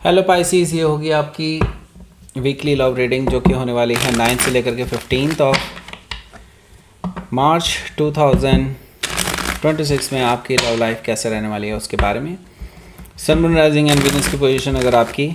Hello Pisces, ये होगी आपकी वीकली लव रीडिंग जो कि होने वाली है 9 से लेकर के 15 मार्च 2026 में। आपकी लव लाइफ कैसे रहने वाली है उसके बारे में। सन, मून, राइजिंग एंड वीनस की पोजीशन अगर आपकी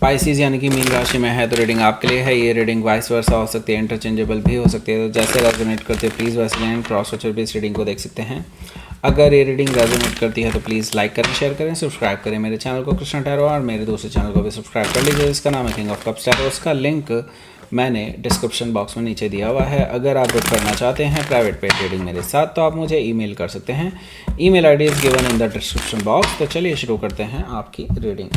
पाइसीज यानी कि मीन राशि में है तो रीडिंग आपके लिए है। ये रीडिंग वाइस वर्सा हो सकती है, इंटरचेंजेबल भी हो सकती है। तो जैसे रेजोनेट करते हैं प्लीज़ वैसे लें, क्रॉस वॉचर भी इस रीडिंग को देख सकते हैं। अगर ये रीडिंग रेजोनेट करती है तो प्लीज़ लाइक करें, शेयर करें, सब्सक्राइब करें मेरे चैनल को कृष्णा टैरो, और मेरे दूसरे चैनल को भी सब्सक्राइब कर लीजिए जिसका नाम है किंग ऑफ कप्स टैरो। उसका लिंक मैंने डिस्क्रिप्शन बॉक्स में नीचे दिया हुआ है। अगर आप बुक करना चाहते हैं प्राइवेट पेड रीडिंग मेरे साथ तो आप मुझे ईमेल कर सकते हैं। Email ID is given in the description box. तो चलिए शुरू करते हैं आपकी reading.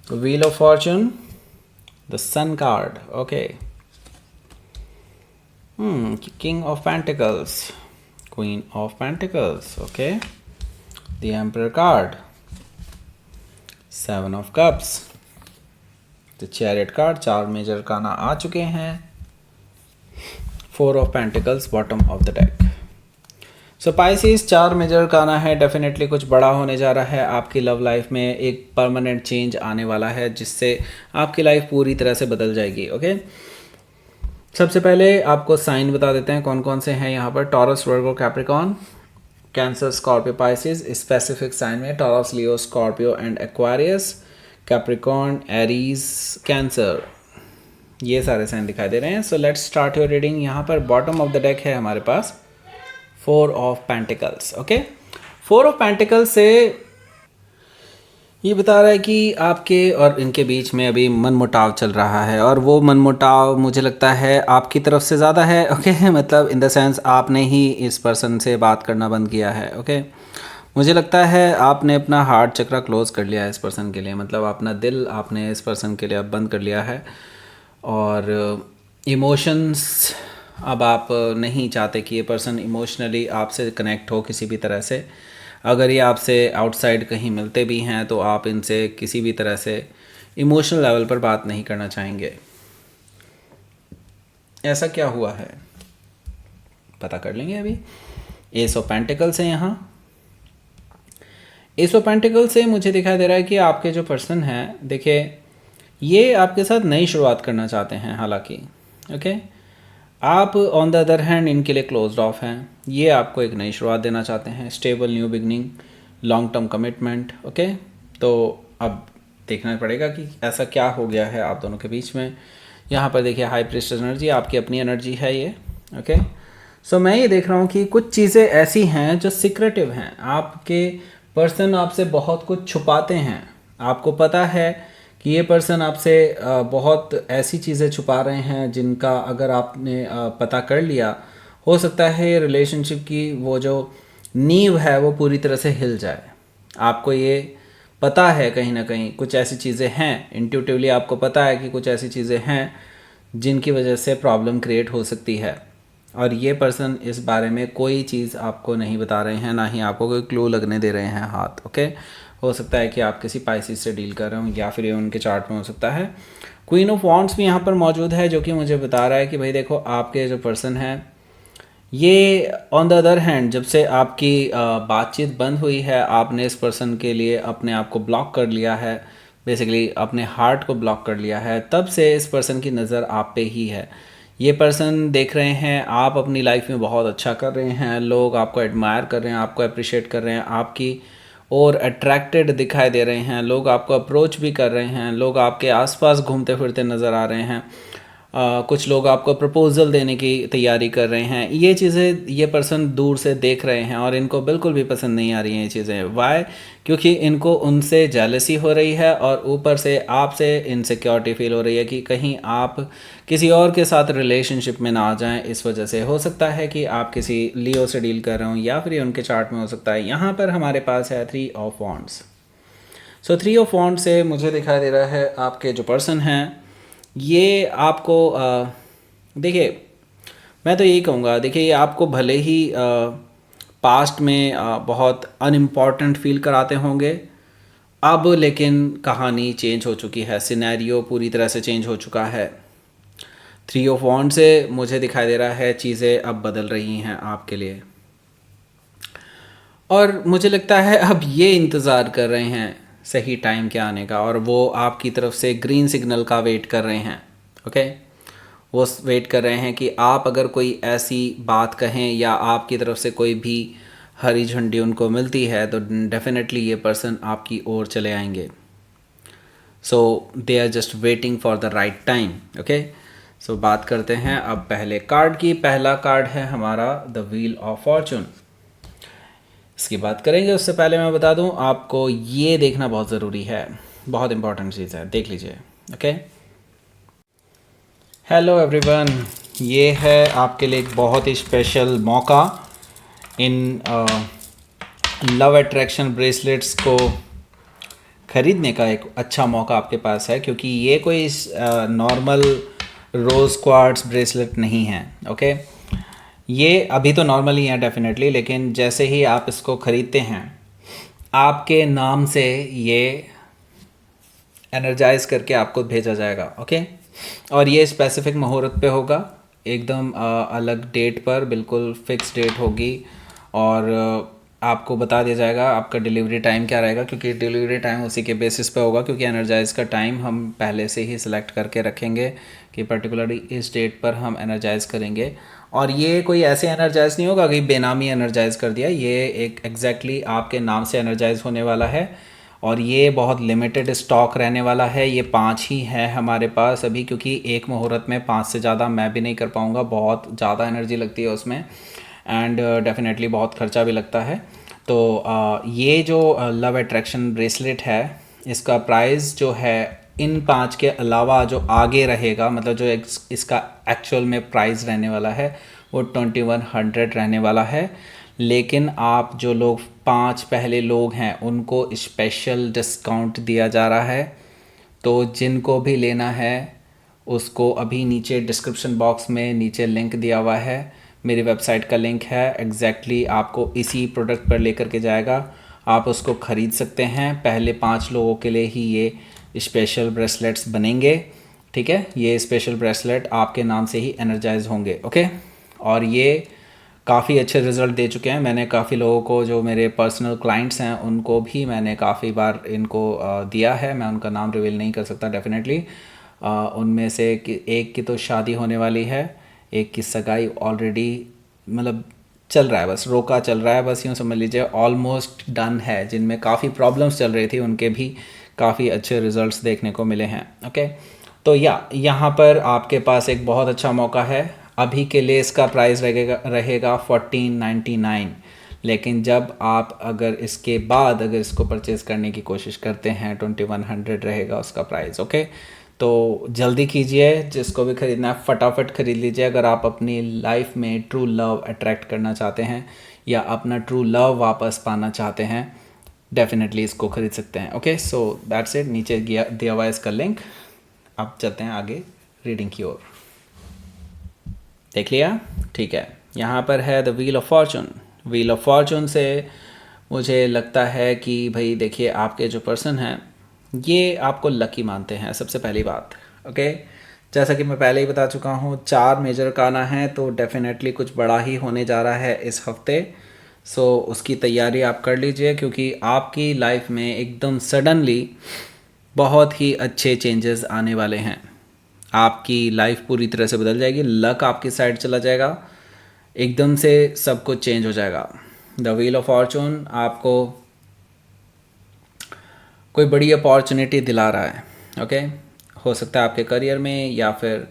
Wheel of Fortune, the Sun card. Okay. King of Pentacles, Queen of Pentacles. Okay. The Emperor card, Seven of Cups, the Chariot card. 4 major काना आ चुके हैं। 4 of Pentacles, bottom of the deck. So Pisces 4 major काना है। Definitely कुछ बड़ा होने जा रहा है आपकी लव लाइफ में। एक परमानेंट चेंज आने वाला है जिससे आपकी लाइफ पूरी तरह से बदल जाएगी। ओके, सबसे पहले आपको साइन बता देते हैं कौन कौन से हैं यहाँ पर। Taurus, Virgo, Capricorn, Cancer, Scorpio, Pisces. Specific sign में Taurus, Leo, Scorpio and Aquarius, Capricorn, Aries, Cancer, ये सारे साइन दिखाई दे रहे हैं। So let's start your reading. यहाँ पर बॉटम ऑफ द डेक है हमारे पास 4 of pentacles. Okay, 4 of pentacles से ये बता रहा है कि आपके और इनके बीच में अभी मनमुटाव चल रहा है, और वो मनमुटाव मुझे लगता है आपकी तरफ से ज़्यादा है। ओके, मतलब इन द सेंस आपने ही इस पर्सन से बात करना बंद किया है। ओके, मुझे लगता है आपने अपना हार्ट चक्रा क्लोज कर लिया है इस पर्सन के लिए, मतलब अपना दिल आपने इस पर्सन के लिए अब बंद कर लिया है। और इमोशंस अब आप नहीं चाहते कि ये पर्सन इमोशनली आपसे कनेक्ट हो किसी भी तरह से। अगर ये आपसे आउटसाइड कहीं मिलते भी हैं तो आप इनसे किसी भी तरह से इमोशनल लेवल पर बात नहीं करना चाहेंगे। ऐसा क्या हुआ है पता कर लेंगे अभी। एस ऑफ पेंटिकल्स है यहाँ। एस ऑफ पेंटिकल्स से मुझे दिखाई दे रहा है कि आपके जो पर्सन हैं, देखिए ये आपके साथ नई शुरुआत करना चाहते हैं। हालांकि ओके, आप ऑन द अदर हैंड इनके लिए क्लोज्ड ऑफ हैं। ये आपको एक नई शुरुआत देना चाहते हैं, stable new beginning, long term commitment. Okay, तो अब देखना पड़ेगा कि ऐसा क्या हो गया है आप दोनों के बीच में। यहाँ पर देखिए हाई प्रीस्टेस एनर्जी, आपकी अपनी एनर्जी है ये। ओके, सो मैं ये देख रहा हूँ कि कुछ चीज़ें ऐसी हैं जो सीक्रेटिव हैं। आपके पर्सन आपसे बहुत कुछ छुपाते हैं। आपको पता है कि ये पर्सन आपसे बहुत ऐसी चीज़ें छुपा रहे हैं जिनका अगर आपने पता कर लिया, हो सकता है ये रिलेशनशिप की वो जो नींव है वो पूरी तरह से हिल जाए। आपको ये पता है कहीं ना कहीं कुछ ऐसी चीज़ें हैं, इंट्यूटिवली आपको पता है कि कुछ ऐसी चीज़ें हैं जिनकी वजह से प्रॉब्लम क्रिएट हो सकती है। और ये पर्सन इस बारे में कोई चीज़ आपको नहीं बता रहे हैं, ना ही आपको कोई क्लू लगने दे रहे हैं हाथ। ओके, हो सकता है कि आप किसी पाइसिस से डील कर रहे हो या फिर ये उनके चार्ट में हो सकता है। क्वीन ऑफ वॉन्ड्स भी यहाँ पर मौजूद है जो कि मुझे बता रहा है कि भाई देखो आपके जो पर्सन है ये ऑन द अदर हैंड जब से आपकी बातचीत बंद हुई है, आपने इस पर्सन के लिए अपने आप को ब्लॉक कर लिया है, बेसिकली अपने हार्ट को ब्लॉक कर लिया है, तब से इस पर्सन की नज़र आप पे ही है। ये पर्सन देख रहे हैं आप अपनी लाइफ में बहुत अच्छा कर रहे हैं, लोग आपको एडमायर कर रहे हैं, आपको अप्रिशिएट कर रहे हैं, आपकी और अट्रैक्टेड दिखाई दे रहे हैं, लोग आपको अप्रोच भी कर रहे हैं, लोग आपके आसपास घूमते फिरते नज़र आ रहे हैं। कुछ लोग आपको प्रपोजल देने की तैयारी कर रहे हैं। ये चीज़ें ये पर्सन दूर से देख रहे हैं और इनको बिल्कुल भी पसंद नहीं आ रही हैं ये चीज़ें। वाई? क्योंकि इनको उनसे जेलसी हो रही है और ऊपर से आपसे इनसिक्योरिटी फील हो रही है कि कहीं आप किसी और के साथ रिलेशनशिप में ना आ जाएं। इस वजह से हो सकता है कि आप किसी लियो से डील कर रहे हो या फिर ये उनके चार्ट में हो सकता है। यहाँ पर हमारे पास है 3 of wands. So 3 of wands से मुझे दिखाई दे रहा है आपके जो पर्सन हैं ये आपको देखिए मैं तो यही कहूँगा, देखिए ये आपको भले ही पास्ट में बहुत अनइम्पॉर्टेंट फील कराते होंगे, अब लेकिन कहानी चेंज हो चुकी है, सिनेरियो पूरी तरह से चेंज हो चुका है। थ्री ऑफ वॉन्ड से मुझे दिखाई दे रहा है चीज़ें अब बदल रही हैं आपके लिए, और मुझे लगता है अब ये इंतज़ार कर रहे हैं सही टाइम के आने का, और वो आपकी तरफ से ग्रीन सिग्नल का वेट कर रहे हैं। ओके, वो वेट कर रहे हैं कि आप अगर कोई ऐसी बात कहें या आपकी तरफ से कोई भी हरी झंडी उनको मिलती है तो डेफिनेटली ये पर्सन आपकी ओर चले आएंगे। So they are just waiting for the right time. Okay, so बात करते हैं अब पहले कार्ड की। पहला कार्ड है हमारा द व्हील ऑफ फॉर्चून। इसकी बात करेंगे उससे पहले मैं बता दूं आपको ये देखना बहुत ज़रूरी है, बहुत इंपॉर्टेंट चीज़ है, देख लीजिए। ओके, हेलो एवरीवन, ये है आपके लिए एक बहुत ही स्पेशल मौका इन लव अट्रैक्शन ब्रेसलेट्स को ख़रीदने का। एक अच्छा मौका आपके पास है क्योंकि ये कोई नॉर्मल रोज़ क्वार्ट्स ब्रेसलेट नहीं है। ओके, ये अभी तो नॉर्मल ही है डेफिनेटली, लेकिन जैसे ही आप इसको ख़रीदते हैं आपके नाम से ये एनर्जाइज करके आपको भेजा जाएगा। ओके, और ये स्पेसिफिक मुहूर्त पे होगा, एकदम अलग डेट पर, बिल्कुल फिक्स डेट होगी, और आपको बता दिया जाएगा आपका डिलीवरी टाइम क्या रहेगा, क्योंकि डिलीवरी टाइम उसी के बेसिस पे होगा, क्योंकि एनर्जाइज का टाइम हम पहले से ही सिलेक्ट करके रखेंगे कि पर्टिकुलरली इस डेट पर हम एनर्जाइज करेंगे। और ये कोई ऐसे एनर्जाइज नहीं होगा कि बेनामी एनर्जाइज कर दिया, ये एक एग्जैक्टली आपके नाम से एनर्जाइज होने वाला है, और ये बहुत लिमिटेड स्टॉक रहने वाला है। ये 5 ही है हमारे पास अभी, क्योंकि एक मुहूर्त में 5 से ज़्यादा मैं भी नहीं कर पाऊँगा, बहुत ज़्यादा एनर्जी लगती है उसमें, एंड डेफिनेटली बहुत खर्चा भी लगता है। तो ये जो लव अट्रैक्शन ब्रेसलेट है, इसका प्राइस जो है इन 5 के अलावा जो आगे रहेगा, मतलब जो इसका एक्चुअल में प्राइस रहने वाला है वो 2100 रहने वाला है। लेकिन आप जो लोग 5 पहले लोग हैं उनको स्पेशल डिस्काउंट दिया जा रहा है। तो जिनको भी लेना है उसको अभी नीचे डिस्क्रिप्शन बॉक्स में नीचे लिंक दिया हुआ है, मेरी वेबसाइट का लिंक है, एग्जैक्टली आपको इसी प्रोडक्ट पर लेकर के जाएगा। आप उसको ख़रीद सकते हैं। पहले 5 लोगों के लिए ही ये स्पेशल ब्रेसलेट्स बनेंगे। ठीक है, ये स्पेशल ब्रेसलेट आपके नाम से ही एनर्जाइज होंगे। ओके, और ये काफ़ी अच्छे रिज़ल्ट दे चुके हैं। मैंने काफ़ी लोगों को, जो मेरे पर्सनल क्लाइंट्स हैं, उनको भी मैंने काफ़ी बार इनको दिया है। मैं उनका नाम रिवील नहीं कर सकता डेफिनेटली। उनमें से एक की तो शादी होने वाली है, एक की सगाई ऑलरेडी मतलब चल रहा है, बस रोका चल रहा है, बस यूँ समझ लीजिए ऑलमोस्ट डन है। जिनमें काफ़ी प्रॉब्लम्स चल रही थी उनके भी काफ़ी अच्छे रिज़ल्ट्स देखने को मिले हैं। ओके, तो यहाँ पर आपके पास एक बहुत अच्छा मौका है। अभी के लिए इसका प्राइस रहेगा 1499, लेकिन जब आप अगर इसके बाद अगर इसको परचेज़ करने की कोशिश करते हैं 2100 रहेगा उसका प्राइस। ओके, तो जल्दी कीजिए, जिसको भी ख़रीदना है फटाफट ख़रीद लीजिए। अगर आप अपनी लाइफ में ट्रू लव अट्रैक्ट करना चाहते हैं या अपना ट्रू लव वापस पाना चाहते हैं, डेफिनेटली इसको ख़रीद सकते हैं। ओके, सो दैट्स इट, नीचे दिया हुआ है इसका लिंक। अब चलते हैं आगे रीडिंग की ओर। देख लिया? ठीक है, यहाँ पर है the wheel of Fortune. Wheel of Fortune से मुझे लगता है कि भाई देखिए, आपके जो पर्सन हैं ये आपको लकी मानते हैं, सबसे पहली बात। ओके, जैसा कि मैं पहले ही बता चुका हूँ, 4 मेजर काना है, तो डेफिनेटली कुछ बड़ा ही होने जा रहा है इस हफ्ते। सो उसकी तैयारी आप कर लीजिए, क्योंकि आपकी लाइफ में एकदम सडनली बहुत ही अच्छे चेंजेस आने वाले हैं। आपकी लाइफ पूरी तरह से बदल जाएगी, लक आपकी साइड चला जाएगा, एकदम से सब कुछ चेंज हो जाएगा। द व्हील ऑफ फॉर्चून आपको कोई बड़ी अपॉर्चुनिटी दिला रहा है। ओके, हो सकता है आपके करियर में, या फिर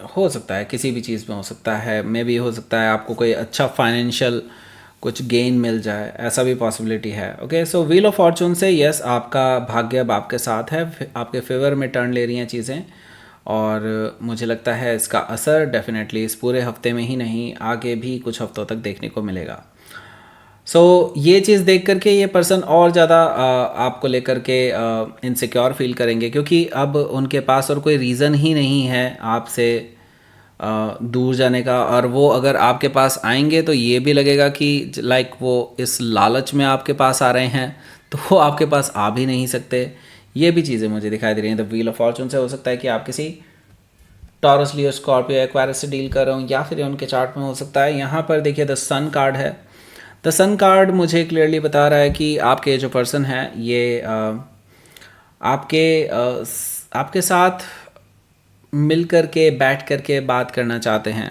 हो सकता है किसी भी चीज़ में हो सकता है, मे भी हो सकता है आपको कोई अच्छा फाइनेंशियल कुछ गेन मिल जाए, ऐसा भी पॉसिबिलिटी है। Okay, so wheel of Fortune से यस, आपका भाग्य अब आपके साथ है, आपके फेवर में टर्न ले रही हैं चीज़ें, और मुझे लगता है इसका असर डेफिनेटली इस पूरे हफ्ते में ही नहीं, आगे भी कुछ हफ्तों तक देखने को मिलेगा। सो ये चीज़ देख करके ये पर्सन और ज़्यादा आपको लेकर के इनसिक्योर फील करेंगे, क्योंकि अब उनके पास और कोई रीज़न ही नहीं है आपसे दूर जाने का। और वो अगर आपके पास आएंगे तो ये भी लगेगा कि लाइक वो इस लालच में आपके पास आ रहे हैं, तो वो आपके पास आ भी नहीं सकते। ये भी चीज़ें मुझे दिखाई दे रही हैं। द व्हील ऑफ फॉर्चून से हो सकता है कि आप किसी टॉरस, लियो, स्कॉर्पियो, एक्वायरस से डील कर रहे हो, या फिर उनके चार्ट में हो सकता है। यहाँ पर देखिए द सन कार्ड है। द सन कार्ड मुझे क्लियरली बता रहा है कि आपके जो पर्सन है ये आपके साथ मिल कर के बैठ कर के बात करना चाहते हैं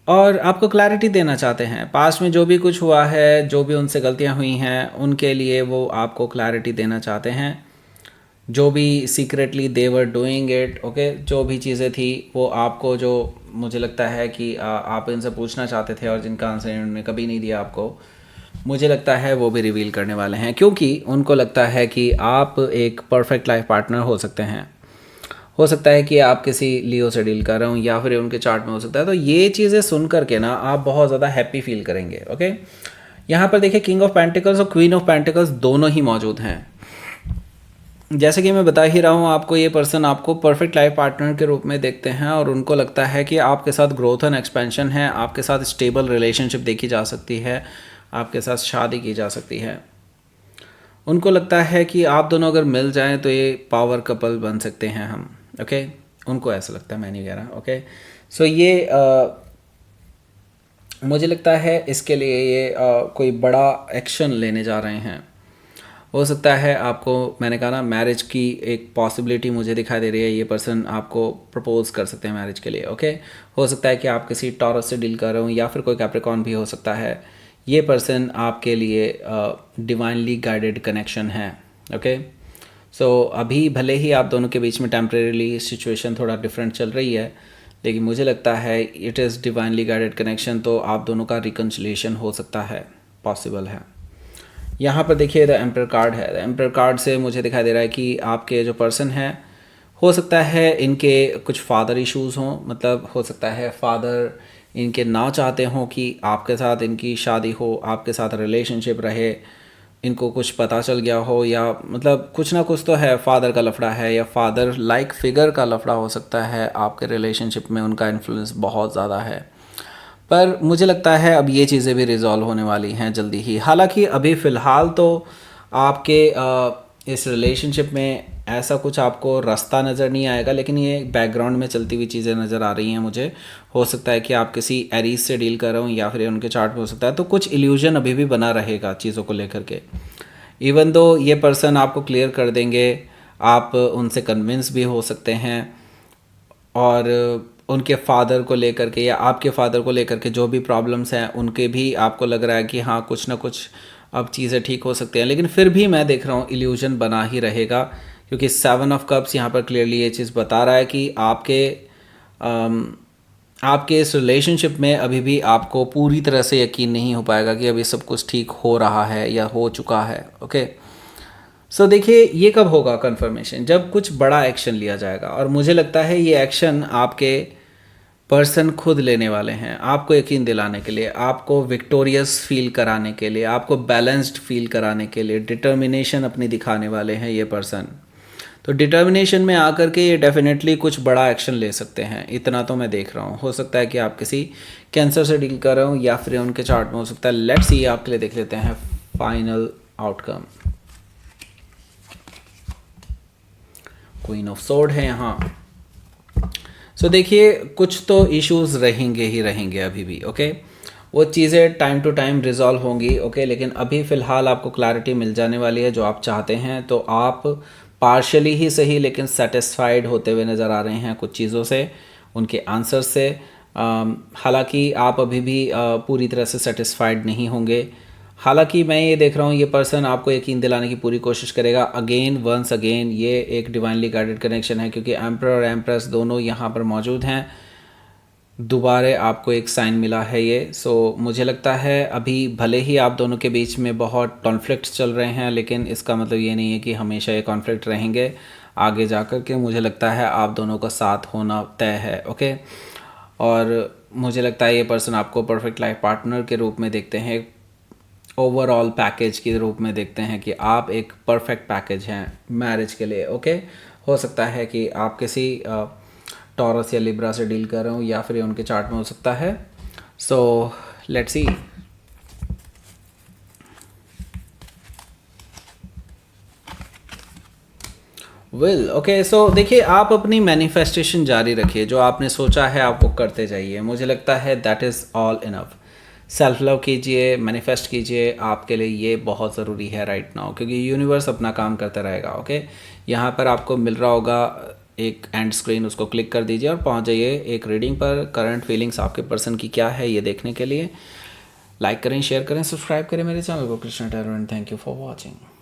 और आपको क्लैरिटी देना चाहते हैं। पास्ट में जो भी कुछ हुआ है, जो भी उनसे गलतियां हुई हैं, उनके लिए वो आपको क्लैरिटी देना चाहते हैं। जो भी secretly they were doing it, okay, जो भी चीज़ें थी वो आपको, जो मुझे लगता है कि आप इनसे पूछना चाहते थे और जिनका आंसर इन्होंने कभी नहीं दिया आपको, मुझे लगता है वो भी रिवील करने वाले हैं, क्योंकि उनको लगता है कि आप एक परफेक्ट लाइफ पार्टनर हो सकते हैं। हो सकता है कि आप किसी लियो से डील कर रहे हो या फिर उनके चार्ट में हो सकता है। तो ये चीज़ें सुन करके ना आप बहुत ज़्यादा हैप्पी फील करेंगे। ओके, यहाँ पर देखिए किंग ऑफ पेंटिकल्स और क्वीन ऑफ पेंटिकल्स दोनों ही मौजूद हैं। जैसे कि मैं बता ही रहा हूँ आपको, ये पर्सन आपको परफेक्ट लाइफ पार्टनर के रूप में देखते हैं और उनको लगता है कि आपके साथ ग्रोथ एंड एक्सपेंशन है, आपके साथ स्टेबल रिलेशनशिप देखी जा सकती है, आपके साथ शादी की जा सकती है। उनको लगता है कि आप दोनों अगर मिल जाएं तो ये पावर कपल बन सकते हैं हम। ओके, उनको ऐसा लगता है, मैं नहीं कह रहा। ओके, सो ये मुझे लगता है इसके लिए ये कोई बड़ा एक्शन लेने जा रहे हैं। हो सकता है आपको, मैंने कहा ना, मैरिज की एक पॉसिबिलिटी मुझे दिखाई दे रही है। ये पर्सन आपको प्रपोज कर सकते हैं मैरिज के लिए। ओके, हो सकता है कि आप किसी टॉरस से डील कर रहे हो या फिर कोई कैप्रिकॉर्न भी हो सकता है। ये पर्सन आपके लिए डिवाइनली गाइडेड कनेक्शन है। ओके, सो अभी भले ही आप दोनों के बीच में टेम्परेरीली सिचुएशन थोड़ा डिफरेंट चल रही है, लेकिन मुझे लगता है it is divinely guided connection, तो आप दोनों का रिकन्सिलिएशन हो सकता है, पॉसिबल है। यहाँ पर देखिए द एम्पर कार्ड है। द एम्पर कार्ड से मुझे दिखाई दे रहा है कि आपके जो पर्सन हैं, हो सकता है इनके कुछ फादर इश्यूज़ हों, मतलब हो सकता है फादर इनके ना चाहते हों कि आपके साथ इनकी शादी हो, आपके साथ रिलेशनशिप रहे, इनको कुछ पता चल गया हो, या मतलब कुछ ना कुछ तो है, फादर का लफड़ा है या फादर लाइक फिगर का लफड़ा हो सकता है, आपके रिलेशनशिप में उनका इन्फ्लुएंस बहुत ज़्यादा है। पर मुझे लगता है अब ये चीज़ें भी रिजॉल्व होने वाली हैं जल्दी ही। हालांकि अभी फ़िलहाल तो आपके इस रिलेशनशिप में ऐसा कुछ आपको रास्ता नज़र नहीं आएगा, लेकिन ये बैकग्राउंड में चलती हुई चीज़ें नज़र आ रही हैं मुझे। हो सकता है कि आप किसी एरीज से डील कर रहे हो या फिर उनके चार्ट में हो सकता है, तो कुछ इल्यूजन अभी भी बना रहेगा चीज़ों को लेकर के। इवन दो ये पर्सन आपको क्लियर कर देंगे, आप उनसे कन्विंस भी हो सकते हैं, और उनके फादर को लेकर के या आपके फादर को लेकर के जो भी प्रॉब्लम्स हैं उनके भी आपको लग रहा है कि हाँ कुछ ना कुछ अब चीज़ें ठीक हो सकती हैं। लेकिन फिर भी मैं देख रहा हूँ इल्यूजन बना ही रहेगा, क्योंकि 7 ऑफ कप्स यहाँ पर क्लियरली ये चीज़ बता रहा है कि आपके इस रिलेशनशिप में अभी भी आपको पूरी तरह से यकीन नहीं हो पाएगा कि अभी सब कुछ ठीक हो रहा है या हो चुका है। ओके, सो देखिए ये कब होगा कन्फर्मेशन, जब कुछ बड़ा एक्शन लिया जाएगा, और मुझे लगता है ये एक्शन आपके पर्सन खुद लेने वाले हैं, आपको यकीन दिलाने के लिए, आपको विक्टोरियस फील कराने के लिए, आपको बैलेंस्ड फील कराने के लिए डिटर्मिनेशन अपनी दिखाने वाले हैं ये पर्सन। तो डिटर्मिनेशन में आकर के ये डेफिनेटली कुछ बड़ा एक्शन ले सकते हैं, इतना तो मैं देख रहा हूँ। हो सकता है कि आप किसी कैंसर से डील कर रहे हो या फिर उनके चार्ट में हो सकता है। लेट्स सी, आपके लिए देख लेते हैं final outcome. Queen of sword है यहाँ। सो देखिए कुछ तो इश्यूज रहेंगे ही रहेंगे अभी भी। ओके, वो चीज़ें टाइम टू टाइम रिजॉल्व होंगी। ओके, लेकिन अभी फ़िलहाल आपको क्लैरिटी मिल जाने वाली है जो आप चाहते हैं। तो आप पार्शली ही सही लेकिन सेटिस्फाइड होते हुए नज़र आ रहे हैं कुछ चीज़ों से, उनके आंसर से। हालांकि आप अभी भी पूरी तरह से सेटिस्फाइड नहीं होंगे। हालांकि मैं ये देख रहा हूँ ये पर्सन आपको यकीन दिलाने की पूरी कोशिश करेगा। अगेन वंस अगेन ये एक डिवाइनली गाइडेड कनेक्शन है, क्योंकि एम्परर और एम्प्रेस दोनों यहाँ पर मौजूद हैं। दोबारा आपको एक साइन मिला है ये। सो मुझे लगता है अभी भले ही आप दोनों के बीच में बहुत कॉन्फ्लिक्ट्स चल रहे हैं, लेकिन इसका मतलब ये नहीं है कि हमेशा ये कॉन्फ्लिक्ट रहेंगे। आगे जाकर के मुझे लगता है आप दोनों का साथ होना तय है। ओके, और मुझे लगता है ये पर्सन आपको परफेक्ट लाइफ पार्टनर के रूप में देखते हैं, ओवरऑल पैकेज के रूप में देखते हैं कि आप एक परफेक्ट पैकेज हैं मैरिज के लिए। ओके, हो सकता है कि आप किसी टॉरस या लिब्रा से डील कर रहे हो या फिर उनके चार्ट में हो सकता है। So let's see. Will okay. So देखिए, आप अपनी मैनिफेस्टेशन जारी रखिए, जो आपने सोचा है आप वो करते जाइए। मुझे लगता है that is all enough. Self love कीजिए, मैनिफेस्ट कीजिए, आपके लिए ये बहुत ज़रूरी है राइट नाउ, क्योंकि यूनिवर्स अपना काम करता रहेगा। ओके, यहाँ पर आपको मिल रहा होगा एक एंड स्क्रीन, उसको क्लिक कर दीजिए और पहुँच जाइए एक रीडिंग पर। करंट फीलिंग्स आपके पर्सन की क्या है ये देखने के लिए लाइक करें, शेयर करें, सब्सक्राइब करें मेरे चैनल को Krishna tarot, and thank you for watching.